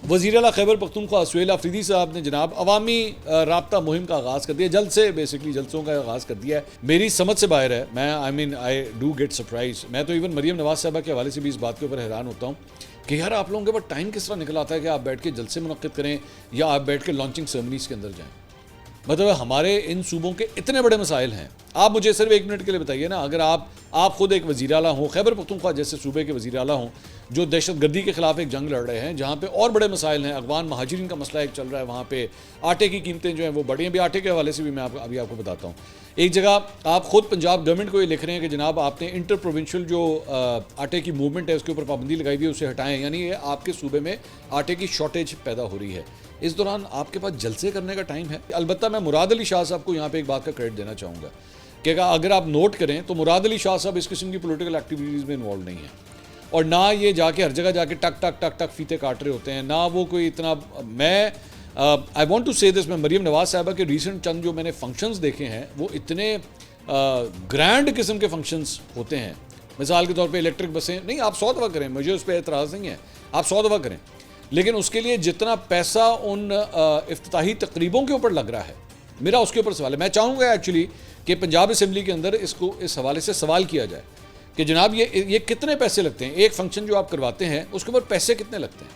वज़ीर आला खैबर पख्तूनख्वा सुहेल अफरीदी साहब ने जनाब अवामी राब्ता मुहिम का आगाज़ कर दिया, जल्द से बेसिकली जलसों का आगाज़ कर दिया है। मेरी समझ से बाहर है, मैं आई डू गेट सरप्राइज। मैं तो इवन मरीम नवाज़ साहबा के हवाले से भी इस बात के ऊपर हैरान होता हूँ कि यार आप लोगों के पास टाइम किस तरह निकल आता है कि आप बैठ के जलसे मुनक्किद करें या आप बैठ के लॉन्चिंग सेरेमनीज़ के अंदर जाएँ। मतलब हमारे इन सूबों के इतने बड़े मसाइल हैं। आप मुझे सिर्फ 1 मिनट के लिए बताइए ना, अगर आप खुद एक वज़ीर आला हों, खैबर पख्तूनख्वा जैसे सूबे के वज़ीर आला हों जो दहशत गर्दी के ख़िलाफ़ एक जंग लड़ रहे हैं, जहाँ पे और बड़े मसाइल हैं, अफ़गान महाजिरीन का मसला एक चल रहा है, वहाँ पे आटे की कीमतें जो हैं वो बढ़ी हैं। अभी आटे के हवाले से भी मैं अभी आपको बताता हूँ। एक जगह आप खुद पंजाब गवर्नमेंट को ये लिख रहे हैं कि जनाब आपने इंटर प्रोविंशियल जो आटे की मूवमेंट है उसके ऊपर पाबंदी लगाई हुई है, उसे हटाएं, यानी ये आपके सूबे में आटे की शॉर्टेज पैदा हो रही है। इस दौरान आपके पास जलसे करने का टाइम है। अलबत्ता मैं मुराद अली शाह साहब को यहाँ पे एक बात का क्रेडिट देना चाहूँगा कि अगर आप नोट करें तो मुराद अली शाह साहब इस किस्म की पॉलिटिकल एक्टिविटीज़ में इन्वॉल्व नहीं है, और ना ये जाके हर जगह जाके टक टक टक टक फीते काट रहे होते हैं, ना वो कोई इतना। मैं आई वॉन्ट टू से दिस, मैं मरीम नवाज़ साहबा के रिसेंट चंद जो मैंने फंक्शंस देखे हैं वो इतने ग्रैंड किस्म के फंक्शंस होते हैं। मिसाल के तौर पे इलेक्ट्रिक बसें, नहीं आप 100 दफ़ा करें, मुझे उस पर एतराज़ नहीं है, आप 100 दफ़ा करें, लेकिन उसके लिए जितना पैसा उन इफ्तिताही तकरीबों के ऊपर लग रहा है, मेरा उसके ऊपर सवाल है। मैं चाहूँगा एक्चुअली कि पंजाब असम्बली के अंदर इसको इस हवाले से सवाल किया जाए कि जनाब ये कितने पैसे लगते हैं, एक फंक्शन जो आप करवाते हैं उसके ऊपर पैसे कितने लगते हैं।